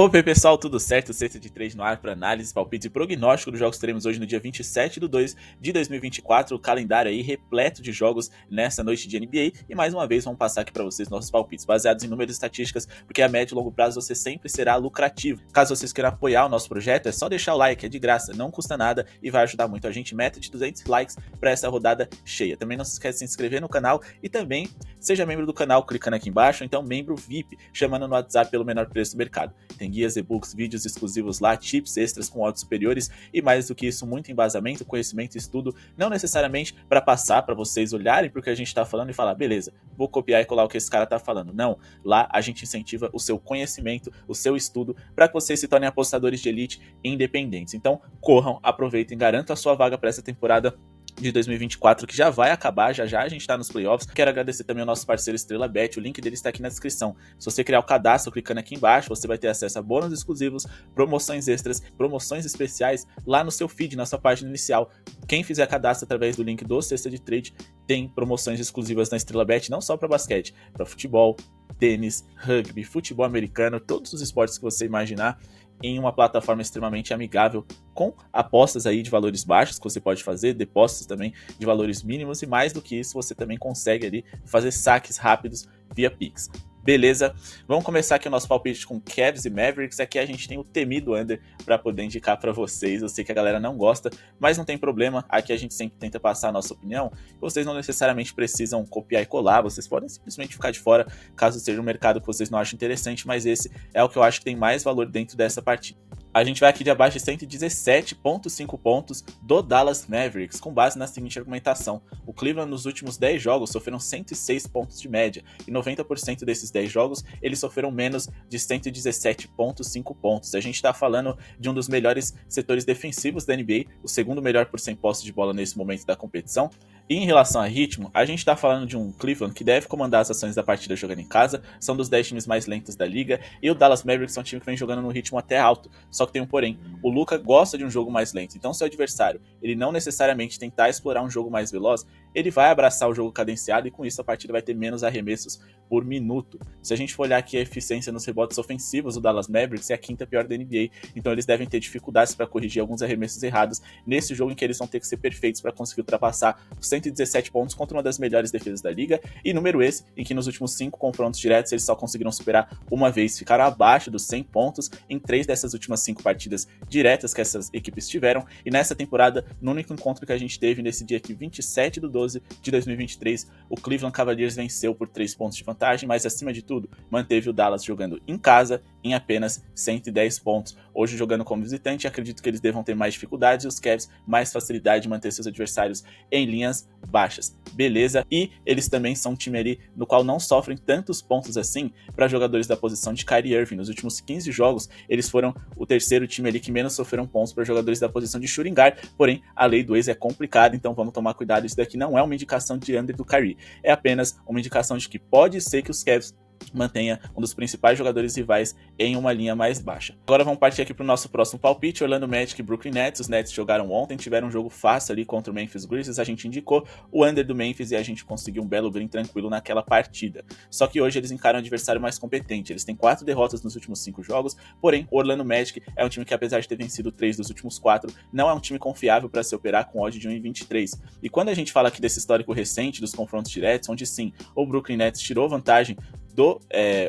Opa, pessoal, tudo certo? Sexta de 3 no ar para análise, palpite e prognóstico dos jogos que teremos hoje no dia 27/2/2024. O calendário aí repleto de jogos nessa noite de NBA. E mais uma vez vamos passar aqui para vocês nossos palpites, baseados em números e estatísticas, porque a médio e longo prazo você sempre será lucrativo. Caso vocês queiram apoiar o nosso projeto, é só deixar o like, é de graça, não custa nada e vai ajudar muito a gente. Meta de 200 likes para essa rodada cheia. Também não se esqueça de se inscrever no canal e também seja membro do canal clicando aqui embaixo, ou então membro VIP, chamando no WhatsApp pelo menor preço do mercado. Tem guias, e-books, vídeos exclusivos lá, tips extras com odds superiores e mais do que isso, muito embasamento, conhecimento e estudo, não necessariamente para passar para vocês olharem para o que a gente está falando e falar, beleza, vou copiar e colar o que esse cara está falando. Não, lá a gente incentiva o seu conhecimento, o seu estudo, para que vocês se tornem apostadores de elite independentes. Então, corram, aproveitem, garantam a sua vaga para essa temporada de 2024, que já vai acabar, já a gente tá nos playoffs. Quero agradecer também ao nosso parceiro Estrela Bet, o link dele está aqui na descrição. Se você criar o cadastro clicando aqui embaixo, você vai ter acesso a bônus exclusivos, promoções extras, promoções especiais lá no seu feed, na sua página inicial. Quem fizer cadastro através do link do Cesta de Trade tem promoções exclusivas na Estrela Bet, não só para basquete, para futebol, tênis, rugby, futebol americano, todos os esportes que você imaginar, em uma plataforma extremamente amigável, com apostas aí de valores baixos que você pode fazer, depósitos também de valores mínimos, e mais do que isso, você também consegue ali fazer saques rápidos via Pix. Beleza? Vamos começar aqui o nosso palpite com Cavs e Mavericks. Aqui a gente tem o temido under para poder indicar para vocês. Eu sei que a galera não gosta, mas não tem problema. Aqui a gente sempre tenta passar a nossa opinião. Vocês não necessariamente precisam copiar e colar. Vocês podem simplesmente ficar de fora, caso seja um mercado que vocês não achem interessante. Mas esse é o que eu acho que tem mais valor dentro dessa partida. A gente vai aqui de abaixo de 117,5 pontos do Dallas Mavericks, com base na seguinte argumentação. O Cleveland nos últimos 10 jogos sofreram 106 pontos de média, e 90% desses 10 jogos eles sofreram menos de 117,5 pontos. A gente está falando de um dos melhores setores defensivos da NBA, o segundo melhor por 100 posses de bola nesse momento da competição. E em relação a ritmo, a gente está falando de um Cleveland que deve comandar as ações da partida jogando em casa, são dos 10 times mais lentos da liga, e o Dallas Mavericks é um time que vem jogando no ritmo até alto, só que tem um porém, o Luka gosta de um jogo mais lento, então se o adversário ele não necessariamente tentar explorar um jogo mais veloz, ele vai abraçar o jogo cadenciado e com isso a partida vai ter menos arremessos por minuto. Se a gente for olhar aqui a eficiência nos rebotes ofensivos do Dallas Mavericks, é a quinta pior da NBA, então eles devem ter dificuldades para corrigir alguns arremessos errados nesse jogo em que eles vão ter que ser perfeitos para conseguir ultrapassar os 117 pontos contra uma das melhores defesas da liga, e número esse em que nos últimos 5 confrontos diretos eles só conseguiram superar uma vez, ficaram abaixo dos 100 pontos em 3 dessas últimas 5 partidas diretas que essas equipes tiveram, e nessa temporada, no único encontro que a gente teve nesse dia aqui, 27/12/2023, o Cleveland Cavaliers venceu por 3 pontos de vantagem, mas acima de tudo, manteve o Dallas jogando em casa em apenas 110 pontos. Hoje jogando como visitante, acredito que eles devam ter mais dificuldades e os Cavs mais facilidade de manter seus adversários em linhas baixas. Beleza? E eles também são um time ali no qual não sofrem tantos pontos assim para jogadores da posição de Kyrie Irving. Nos últimos 15 jogos, eles foram o terceiro time ali que menos sofreram pontos para jogadores da posição de shooting guard, porém a lei do ex é complicada, então vamos tomar cuidado. Isso daqui não é uma indicação de under do Kyrie, é apenas uma indicação de que pode ser que os Cavs mantenha um dos principais jogadores rivais em uma linha mais baixa. Agora vamos partir aqui para o nosso próximo palpite, Orlando Magic e Brooklyn Nets. Os Nets jogaram ontem, tiveram um jogo fácil ali contra o Memphis Grizzlies, a gente indicou o under do Memphis e a gente conseguiu um belo green tranquilo naquela partida. Só que hoje eles encaram um adversário mais competente, eles têm 4 derrotas nos últimos 5 jogos, porém o Orlando Magic é um time que, apesar de ter vencido 3 dos últimos 4, não é um time confiável para se operar com odd de 1,23. E quando a gente fala aqui desse histórico recente dos confrontos diretos, onde sim, o Brooklyn Nets tirou vantagem do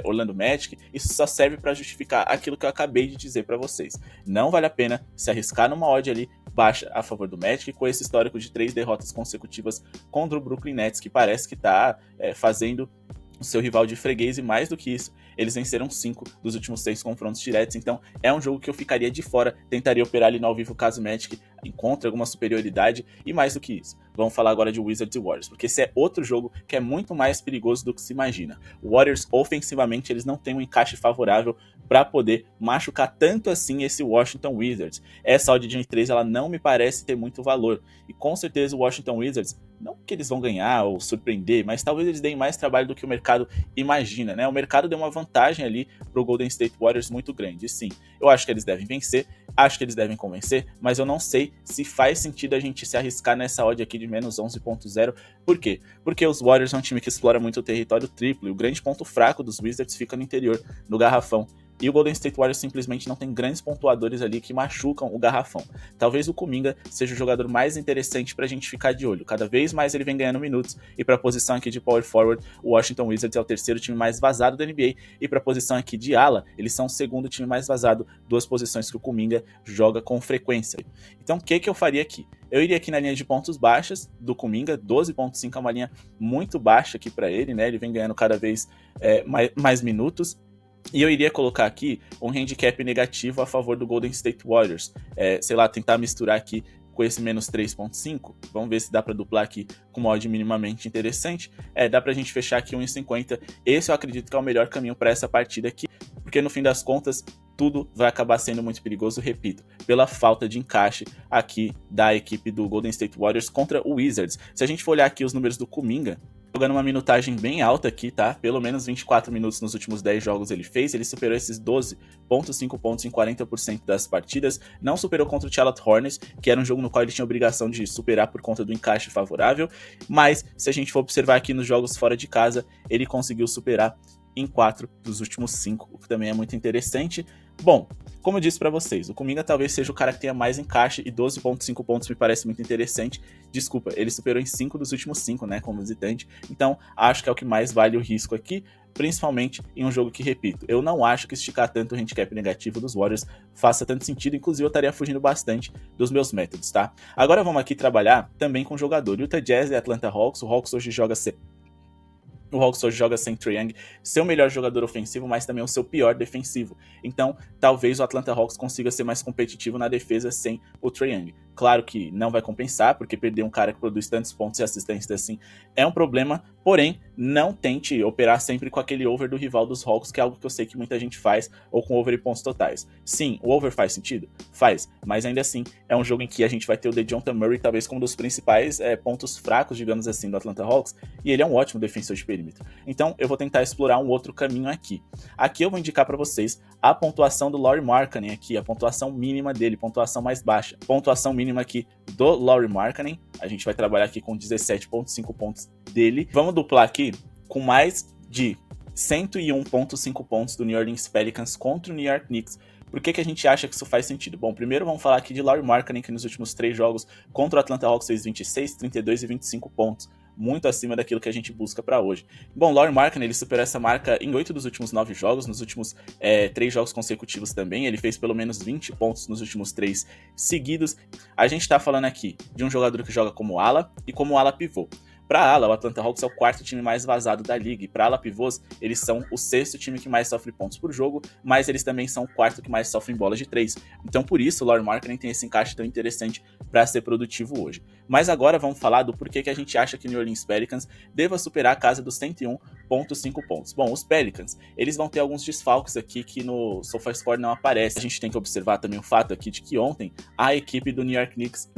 Orlando Magic, isso só serve para justificar aquilo que eu acabei de dizer para vocês. Não vale a pena se arriscar numa odd ali baixa a favor do Magic, com esse histórico de 3 derrotas consecutivas contra o Brooklyn Nets, que parece que está fazendo o seu rival de freguês, e mais do que isso, eles venceram 5 dos últimos 6 confrontos diretos, então é um jogo que eu ficaria de fora, tentaria operar ali no ao vivo caso o Magic encontre alguma superioridade, e mais do que isso, vamos falar agora de Wizards e Warriors, porque esse é outro jogo que é muito mais perigoso do que se imagina. O Warriors, ofensivamente, eles não têm um encaixe favorável para poder machucar tanto assim esse Washington Wizards. Essa odd de 1,3 ela não me parece ter muito valor, e com certeza o Washington Wizards, não que eles vão ganhar ou surpreender, mas talvez eles deem mais trabalho do que o mercado imagina, né? O mercado deu uma vantagem ali pro Golden State Warriors muito grande. E sim, eu acho que eles devem vencer, acho que eles devem convencer, mas eu não sei se faz sentido a gente se arriscar nessa odd aqui de menos 11.0. Por quê? Porque os Warriors são um time que explora muito o território triplo, e o grande ponto fraco dos Wizards fica no interior, no garrafão. e o Golden State Warriors simplesmente não tem grandes pontuadores ali que machucam o garrafão. Talvez o Kuminga seja o jogador mais interessante pra gente ficar de olho. Cada vez mais ele vem ganhando minutos, e pra posição aqui de power forward, o Washington Wizards é o terceiro time mais vazado da NBA, e pra posição aqui de ala, eles são o segundo time mais vazado, duas posições que o Kuminga joga com frequência. Então o que eu faria aqui? Eu iria aqui na linha de pontos baixas do Kuminga, 12.5 é uma linha muito baixa aqui pra ele, né? Ele vem ganhando cada vez mais minutos. E eu iria colocar aqui um handicap negativo a favor do Golden State Warriors. Sei lá, tentar misturar aqui com esse menos 3.5. Vamos ver se dá para duplar aqui com uma odd minimamente interessante. Dá pra gente fechar aqui 1,50. Esse eu acredito que é o melhor caminho para essa partida aqui, porque no fim das contas tudo vai acabar sendo muito perigoso, repito, pela falta de encaixe aqui da equipe do Golden State Warriors contra o Wizards. Se a gente for olhar aqui os números do Kuminga, jogando uma minutagem bem alta aqui, tá? Pelo menos 24 minutos nos últimos 10 jogos ele fez. Ele superou esses 12.5 pontos em 40% das partidas. Não superou contra o Charlotte Hornets, que era um jogo no qual ele tinha obrigação de superar por conta do encaixe favorável. Mas, se a gente for observar aqui nos jogos fora de casa, ele conseguiu superar em 4 dos últimos 5, o que também é muito interessante. Bom, como eu disse pra vocês, o Kuminga talvez seja o cara que tenha mais encaixe, e 12.5 pontos me parece muito interessante. Desculpa, ele superou em 5 dos últimos 5, né, como visitante. Então, acho que é o que mais vale o risco aqui, principalmente em um jogo que, repito, eu não acho que esticar tanto o handicap negativo dos Warriors faça tanto sentido. Inclusive, eu estaria fugindo bastante dos meus métodos, tá? Agora vamos aqui trabalhar também com o jogador. Utah Jazz e Atlanta Hawks. O Hawks hoje joga sem Trae Young, seu melhor jogador ofensivo, mas também o seu pior defensivo. Então, talvez o Atlanta Hawks consiga ser mais competitivo na defesa sem o Trae Young. Claro que não vai compensar, porque perder um cara que produz tantos pontos e assistências assim é um problema, porém, não tente operar sempre com aquele over do rival dos Hawks, que é algo que eu sei que muita gente faz, ou com over e pontos totais. Sim, o over faz sentido? Faz, mas ainda assim, é um jogo em que a gente vai ter o DeJounte Murray talvez como um dos principais pontos fracos, digamos assim, do Atlanta Hawks, e ele é um ótimo defensor de perímetro. Então, eu vou tentar explorar um outro caminho aqui. Aqui eu vou indicar para vocês a pontuação do Lauri Markkanen aqui, a pontuação mínima dele, pontuação mais baixa. Pontuação mínima aqui do Lauri Markkanen, a gente vai trabalhar aqui com 17.5 pontos dele. Vamos duplar aqui com mais de 101.5 pontos do New Orleans Pelicans contra o New York Knicks. Por que a gente acha que isso faz sentido? Bom, primeiro vamos falar aqui de Lauri Markkanen, que nos últimos 3 jogos contra o Atlanta Hawks fez 26, 32 e 25 pontos. Muito acima daquilo que a gente busca para hoje. Bom, Lauri Markkanen, ele superou essa marca em 8 dos últimos 9 jogos, nos últimos 3 jogos consecutivos também. Ele fez pelo menos 20 pontos nos últimos 3 seguidos. A gente tá falando aqui de um jogador que joga como ala e como ala pivô. Para ala, o Atlanta Hawks é o 4º time mais vazado da liga, e para ala pivôs, eles são o 6º time que mais sofre pontos por jogo, mas eles também são o 4º que mais sofrem bolas de 3. Então, por isso, o Lauri Markkanen tem esse encaixe tão interessante para ser produtivo hoje. Mas agora vamos falar do porquê que a gente acha que o New Orleans Pelicans deva superar a casa dos 101.5 pontos. Bom, os Pelicans, eles vão ter alguns desfalques aqui que no SofaScore não aparece. A gente tem que observar também o fato aqui de que ontem a equipe do New York Knicks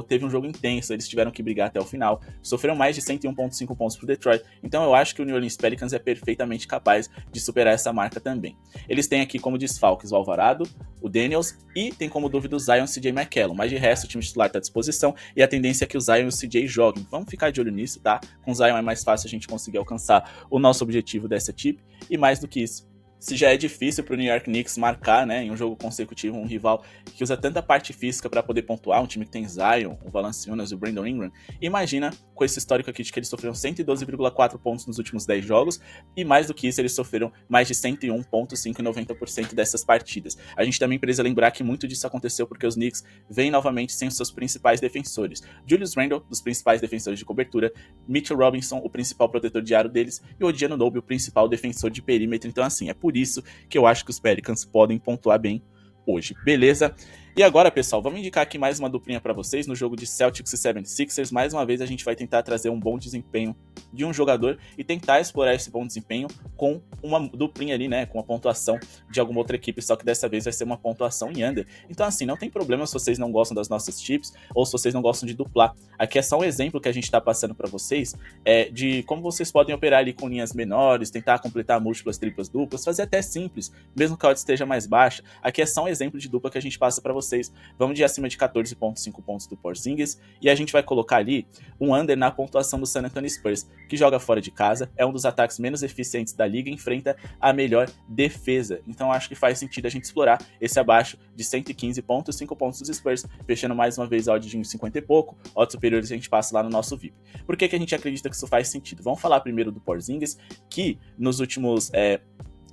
teve um jogo intenso, eles tiveram que brigar até o final, sofreram mais de 101.5 pontos pro Detroit, então eu acho que o New Orleans Pelicans é perfeitamente capaz de superar essa marca também. Eles têm aqui como desfalques o Alvarado, o Daniels, e tem como dúvida o Zion e o CJ McCollum, mas de resto o time titular está à disposição, e a tendência é que o Zion e o CJ joguem. Vamos ficar de olho nisso, tá? Com o Zion é mais fácil a gente conseguir alcançar o nosso objetivo dessa tip, e mais do que isso, se já é difícil para o New York Knicks marcar, né, em um jogo consecutivo, um rival que usa tanta parte física para poder pontuar, um time que tem Zion, o Valanciunas e o Brandon Ingram, imagina com esse histórico aqui de que eles sofreram 112,4 pontos nos últimos 10 jogos, e mais do que isso, eles sofreram mais de 101,5 e 90% dessas partidas. A gente também precisa lembrar que muito disso aconteceu porque os Knicks vêm novamente sem os seus principais defensores. Julius Randle, dos principais defensores de cobertura, Mitchell Robinson, o principal protetor de aro deles, e o Odiano Nobe, o principal defensor de perímetro. Então assim, é por isso que eu acho que os Pelicans podem pontuar bem hoje, beleza? E agora, pessoal, vamos indicar aqui mais uma duplinha para vocês no jogo de Celtics e 76ers. Mais uma vez a gente vai tentar trazer um bom desempenho de um jogador e tentar explorar esse bom desempenho com uma duplinha ali, né, com a pontuação de alguma outra equipe, só que dessa vez vai ser uma pontuação em under. Então assim, não tem problema se vocês não gostam das nossas tips ou se vocês não gostam de duplar. Aqui é só um exemplo que a gente está passando para vocês de como vocês podem operar ali com linhas menores, tentar completar múltiplas, triplas, duplas, fazer até simples, mesmo que a odd esteja mais baixa. Aqui é só um exemplo de dupla que a gente passa para vocês. vocês. Vamos de acima de 14,5 pontos do Porzingis, e a gente vai colocar ali um under na pontuação do San Antonio Spurs, que joga fora de casa, é um dos ataques menos eficientes da liga, enfrenta a melhor defesa. Então acho que faz sentido a gente explorar esse abaixo de 115,5 pontos dos Spurs, fechando mais uma vez a odd de 1,50 e pouco, odds superiores a gente passa lá no nosso VIP. Por que a gente acredita que isso faz sentido? Vamos falar primeiro do Porzingis, que nos últimos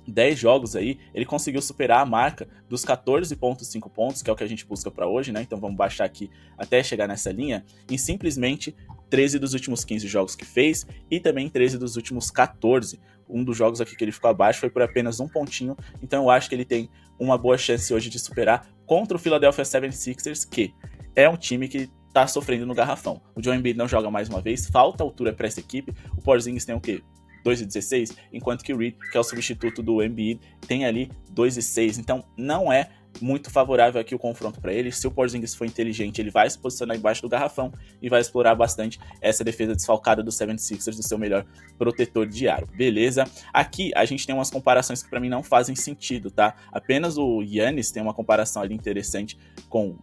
10 jogos aí, ele conseguiu superar a marca dos 14,5 pontos, que é o que a gente busca para hoje, né? Então vamos baixar aqui até chegar nessa linha, em simplesmente 13 dos últimos 15 jogos que fez, e também 13 dos últimos 14. Um dos jogos aqui que ele ficou abaixo foi por apenas um pontinho, então eu acho que ele tem uma boa chance hoje de superar contra o Philadelphia 76ers, que é um time que tá sofrendo no garrafão. O Joel Embiid não joga mais uma vez, falta altura para essa equipe. O Porzingis tem o quê? 2,16, enquanto que o Reed, que é o substituto do Embiid, tem ali 2,6. Então não é muito favorável aqui o confronto para ele. Se o Porzingis for inteligente, ele vai se posicionar embaixo do garrafão e vai explorar bastante essa defesa desfalcada do 76ers, do seu melhor protetor de aro. Beleza? Aqui a gente tem umas comparações que para mim não fazem sentido, tá? Apenas o Giannis tem uma comparação ali interessante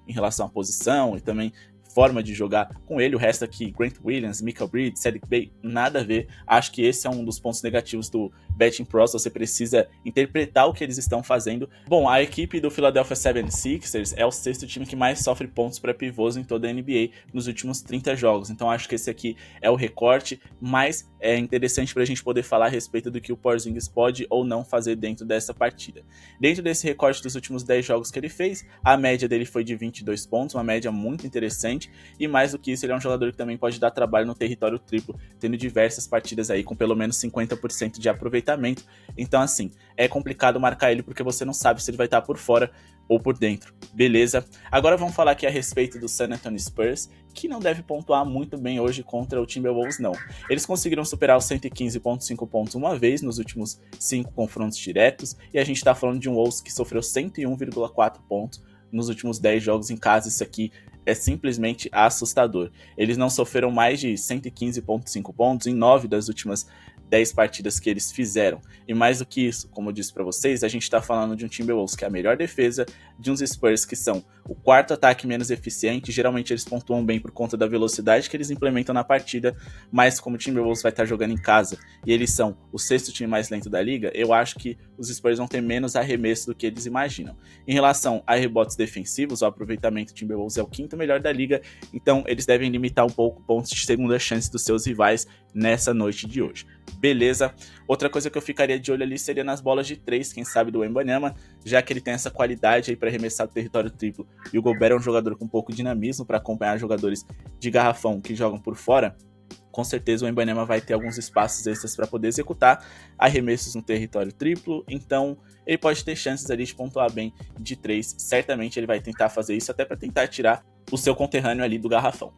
em relação à posição e também forma de jogar com ele. O resto aqui, Grant Williams, Michael Bridges, Saddiq Bey, nada a ver. Acho que esse é um dos pontos negativos do Betting Pros. Você precisa interpretar o que eles estão fazendo. Bom, a equipe do Philadelphia 76ers é o sexto time que mais sofre pontos para pivôs em toda a NBA nos últimos 30 jogos. Então acho que esse aqui é o recorte mais interessante para a gente poder falar a respeito do que o Porzingis pode ou não fazer dentro dessa partida. Dentro desse recorte dos últimos 10 jogos que ele fez, a média dele foi de 22 pontos, uma média muito interessante. E mais do que isso, ele é um jogador que também pode dar trabalho no território triplo, tendo diversas partidas aí com pelo menos 50% de aproveitamento. Então assim, é complicado marcar ele porque você não sabe se ele vai estar por fora ou por dentro, beleza? Agora vamos falar aqui a respeito do San Antonio Spurs, que não deve pontuar muito bem hoje contra o Timberwolves não. Eles conseguiram superar os 115,5 pontos uma vez nos últimos 5 confrontos diretos, e a gente tá falando de um Wolves que sofreu 101,4 pontos nos últimos 10 jogos em casa. Isso aqui é simplesmente assustador. Eles não sofreram mais de 115,5 pontos em 9 das últimas 10 partidas que eles fizeram. E mais do que isso, como eu disse para vocês, a gente está falando de um Timberwolves que é a melhor defesa, de uns Spurs que são o quarto ataque menos eficiente. Geralmente eles pontuam bem por conta da velocidade que eles implementam na partida, mas como o Timberwolves vai estar jogando em casa e eles são o sexto time mais lento da liga, eu acho que os Spurs vão ter menos arremesso do que eles imaginam. Em relação a rebotes defensivos, o aproveitamento do Timberwolves é o quinto melhor da liga, então eles devem limitar um pouco pontos de segunda chance dos seus rivais nessa noite de hoje. Beleza? Outra coisa que eu ficaria de olho ali seria nas bolas de 3, quem sabe do Wembanyama, já que ele tem essa qualidade aí para arremessar do território triplo, e o Gobert é um jogador com um pouco de dinamismo para acompanhar jogadores de garrafão que jogam por fora. Com certeza o Wembanyama vai ter alguns espaços extras para poder executar arremessos no território triplo, então ele pode ter chances ali de pontuar bem de 3. Certamente ele vai tentar fazer isso até para tentar tirar o seu conterrâneo ali do garrafão.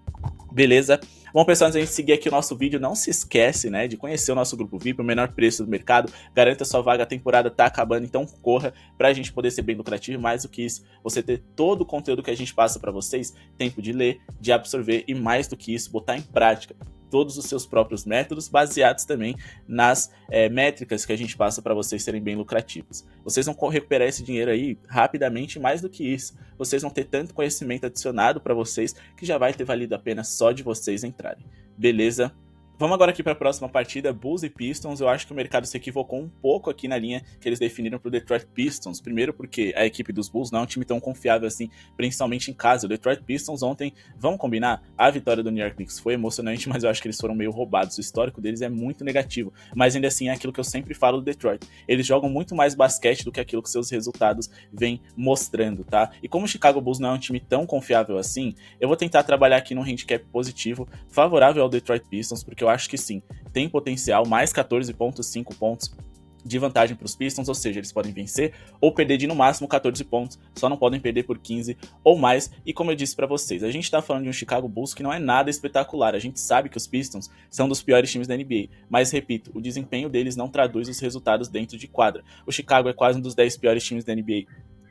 Beleza? Bom, pessoal, antes de a gente seguir aqui o nosso vídeo, não se esquece, né, de conhecer o nosso grupo VIP, o menor preço do mercado. Garanta sua vaga, a temporada tá acabando, então corra pra gente poder ser bem lucrativo. E mais do que isso, você ter todo o conteúdo que a gente passa pra vocês, tempo de ler, de absorver e mais do que isso, botar em prática todos os seus próprios métodos, baseados também nas métricas que a gente passa para vocês serem bem lucrativos. Vocês vão recuperar esse dinheiro aí rapidamente, mais do que isso, vocês vão ter tanto conhecimento adicionado para vocês que já vai ter valido a pena só de vocês entrarem. Beleza? Vamos agora aqui para a próxima partida, Bulls e Pistons. Eu acho que o mercado se equivocou um pouco aqui na linha que eles definiram para o Detroit Pistons. Primeiro porque a equipe dos Bulls não é um time tão confiável assim, principalmente em casa. O Detroit Pistons ontem, vamos combinar, a vitória do New York Knicks foi emocionante, mas eu acho que eles foram meio roubados. O histórico deles é muito negativo, mas ainda assim é aquilo que eu sempre falo do Detroit. Eles jogam muito mais basquete do que aquilo que seus resultados vêm mostrando, tá? E como o Chicago Bulls não é um time tão confiável assim, eu vou tentar trabalhar aqui num handicap positivo, favorável ao Detroit Pistons, porque eu acho que sim, tem potencial, mais 14,5 pontos de vantagem para os Pistons, ou seja, eles podem vencer ou perder de no máximo 14 pontos, só não podem perder por 15 ou mais. E como eu disse para vocês, a gente está falando de um Chicago Bulls que não é nada espetacular, a gente sabe que os Pistons são dos piores times da NBA, mas repito, o desempenho deles não traduz os resultados dentro de quadra. O Chicago é quase um dos 10 piores times da NBA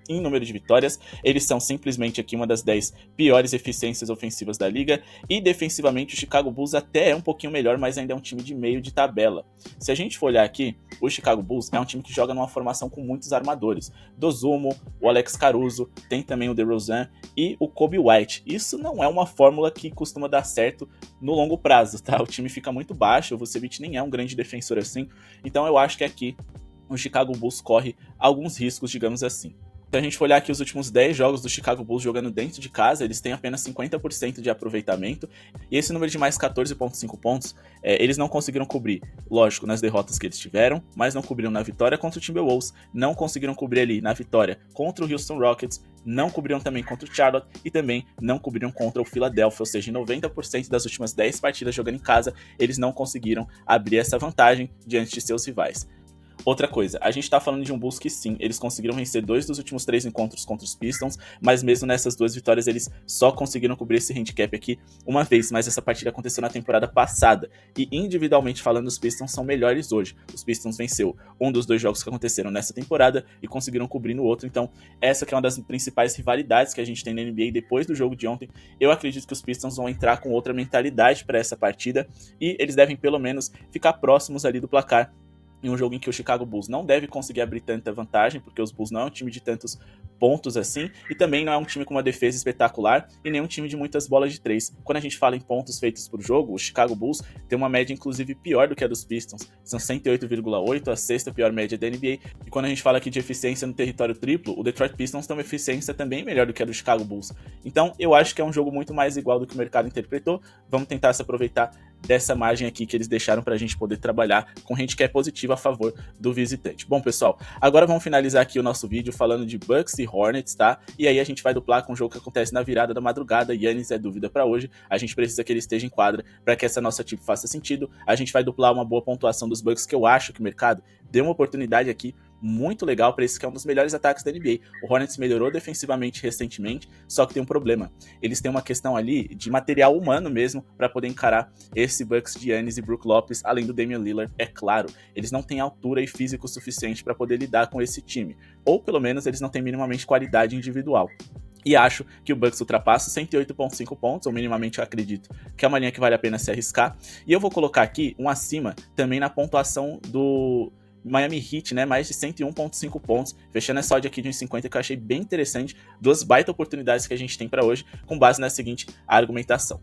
em número de vitórias, eles são simplesmente aqui uma das 10 piores eficiências ofensivas da liga, e defensivamente o Chicago Bulls até é um pouquinho melhor, mas ainda é um time de meio de tabela. Se a gente for olhar aqui, o Chicago Bulls é um time que joga numa formação com muitos armadores, Dosunmu, o Alex Caruso, tem também o DeRozan e o Coby White. Isso não é uma fórmula que costuma dar certo no longo prazo, tá? O time fica muito baixo, o Vucevic nem é um grande defensor assim, então eu acho que aqui o Chicago Bulls corre alguns riscos, digamos assim. Se a gente for olhar aqui os últimos 10 jogos do Chicago Bulls jogando dentro de casa, eles têm apenas 50% de aproveitamento, e esse número de mais 14,5 pontos, eles não conseguiram cobrir, lógico, nas derrotas que eles tiveram, mas não cobriram na vitória contra o Timberwolves, não conseguiram cobrir ali na vitória contra o Houston Rockets, não cobriram também contra o Charlotte e também não cobriram contra o Philadelphia, ou seja, em 90% das últimas 10 partidas jogando em casa, eles não conseguiram abrir essa vantagem diante de seus rivais. Outra coisa, a gente tá falando de um Bulls que sim, eles conseguiram vencer 2 dos últimos 3 encontros contra os Pistons, mas mesmo nessas 2 vitórias eles só conseguiram cobrir esse handicap aqui uma vez, mas essa partida aconteceu na temporada passada, e individualmente falando os Pistons são melhores hoje. Os Pistons venceu um dos 2 jogos que aconteceram nessa temporada e conseguiram cobrir no outro, então essa que é uma das principais rivalidades que a gente tem na NBA depois do jogo de ontem. Eu acredito que os Pistons vão entrar com outra mentalidade para essa partida, e eles devem pelo menos ficar próximos ali do placar, em um jogo em que o Chicago Bulls não deve conseguir abrir tanta vantagem, porque os Bulls não é um time de tantos pontos assim, e também não é um time com uma defesa espetacular, e nem um time de muitas bolas de 3. Quando a gente fala em pontos feitos por jogo, o Chicago Bulls tem uma média inclusive pior do que a dos Pistons, são 108,8, a sexta pior média da NBA, e quando a gente fala aqui de eficiência no território triplo, o Detroit Pistons tem uma eficiência também melhor do que a do Chicago Bulls. Então eu acho que é um jogo muito mais igual do que o mercado interpretou, vamos tentar se aproveitar dessa margem aqui que eles deixaram pra gente poder trabalhar com handicap positivo a favor do visitante. Bom, pessoal, agora vamos finalizar aqui o nosso vídeo falando de Bucks e Hornets, tá? E aí a gente vai duplar com um jogo que acontece na virada da madrugada. Giannis é dúvida pra hoje, a gente precisa que ele esteja em quadra pra que essa nossa tip faça sentido. A gente vai duplar uma boa pontuação dos Bucks, que eu acho que o mercado deu uma oportunidade aqui muito legal para esse que é um dos melhores ataques da NBA. O Hornets melhorou defensivamente recentemente, só que tem um problema. Eles têm uma questão ali de material humano mesmo para poder encarar esse Bucks de Giannis e Brook Lopez, além do Damian Lillard, é claro. Eles não têm altura e físico suficiente para poder lidar com esse time, ou pelo menos eles não têm minimamente qualidade individual. E acho que o Bucks ultrapassa 108,5 pontos, ou minimamente eu acredito que é uma linha que vale a pena se arriscar. E eu vou colocar aqui um acima também na pontuação do Miami Heat, né, mais de 101,5 pontos, fechando essa odd aqui de 1,50 que eu achei bem interessante, 2 baita oportunidades que a gente tem para hoje, com base na seguinte argumentação.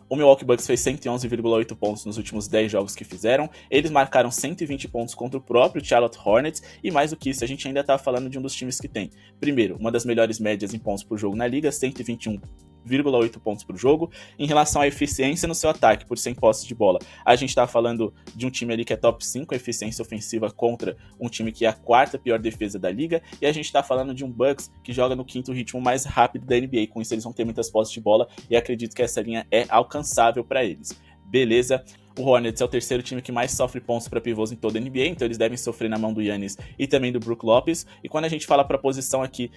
O Milwaukee Bucks fez 111,8 pontos nos últimos 10 jogos que fizeram, eles marcaram 120 pontos contra o próprio Charlotte Hornets, e mais do que isso, a gente ainda tá falando de um dos times que tem, primeiro, uma das melhores médias em pontos por jogo na liga, 121,8 pontos por jogo. Em relação à eficiência no seu ataque por 100 posses de bola, a gente tá falando de um time ali que é top 5 eficiência ofensiva contra um time que é a 4ª pior defesa da liga, e a gente tá falando de um Bucks que joga no 5º ritmo mais rápido da NBA, com isso eles vão ter muitas posses de bola, e acredito que essa linha é alcançável para eles. Beleza? O Hornets é o terceiro time que mais sofre pontos para pivôs em toda a NBA, então eles devem sofrer na mão do Giannis e também do Brook Lopez. E quando a gente fala para a posição aqui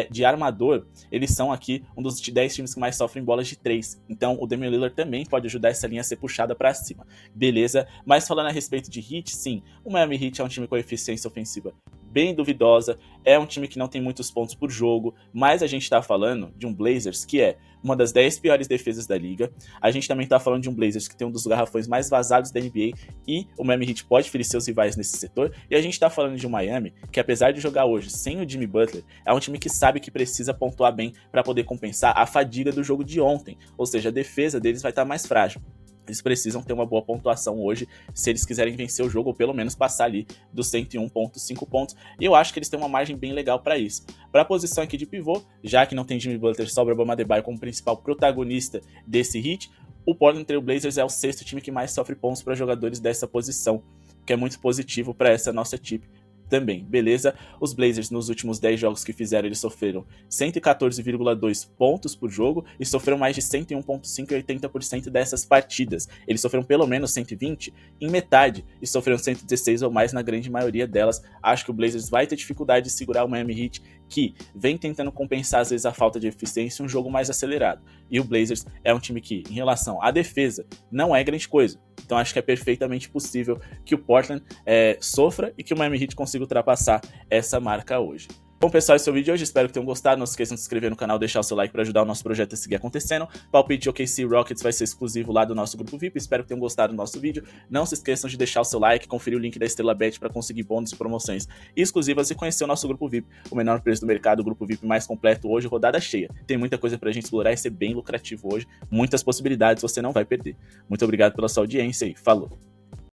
de armador, eles são aqui um dos 10 times que mais sofrem bolas de 3. Então o Damian Lillard também pode ajudar essa linha a ser puxada para cima. Beleza? Mas falando a respeito de Heat, sim, o Miami Heat é um time com eficiência ofensiva bem duvidosa, é um time que não tem muitos pontos por jogo, mas a gente tá falando de um Blazers que é uma das 10 piores defesas da liga. A gente também tá falando de um Blazers que tem um dos garrafões mais vazados da NBA, e o Miami Heat pode ferir seus rivais nesse setor. E a gente tá falando de um Miami que, apesar de jogar hoje sem o Jimmy Butler, é um time que sabe que precisa pontuar bem para poder compensar a fadiga do jogo de ontem, ou seja, a defesa deles vai estar mais frágil. Eles precisam ter uma boa pontuação hoje se eles quiserem vencer o jogo, ou pelo menos passar ali dos 101,5 pontos. E eu acho que eles têm uma margem bem legal para isso. Para a posição aqui de pivô, já que não tem Jimmy Butler, sobra Bam Adebayo como principal protagonista desse hit, o Portland Trail Blazers é o 6º time que mais sofre pontos para jogadores dessa posição, que é muito positivo para essa nossa tip também, beleza? Os Blazers nos últimos 10 jogos que fizeram, eles sofreram 114,2 pontos por jogo e sofreram mais de 101,5 e 80% dessas partidas. Eles sofreram pelo menos 120 em metade e sofreram 116 ou mais na grande maioria delas. Acho que o Blazers vai ter dificuldade de segurar o Miami Heat, que vem tentando compensar às vezes a falta de eficiência em um jogo mais acelerado. E o Blazers é um time que, em relação à defesa, não é grande coisa. Então acho que é perfeitamente possível que o Portland sofra e que o Miami Heat consiga ultrapassar essa marca hoje. Bom, pessoal, esse é o vídeo de hoje. Espero que tenham gostado. Não se esqueçam de se inscrever no canal, deixar o seu like para ajudar o nosso projeto a seguir acontecendo. Palpite de OKC Rockets vai ser exclusivo lá do nosso grupo VIP. Espero que tenham gostado do nosso vídeo. Não se esqueçam de deixar o seu like, conferir o link da Estrela Bet para conseguir bônus e promoções exclusivas e conhecer o nosso grupo VIP, o menor preço do mercado, o grupo VIP mais completo hoje, rodada cheia. Tem muita coisa pra gente explorar e ser bem lucrativo hoje. Muitas possibilidades, você não vai perder. Muito obrigado pela sua audiência e falou!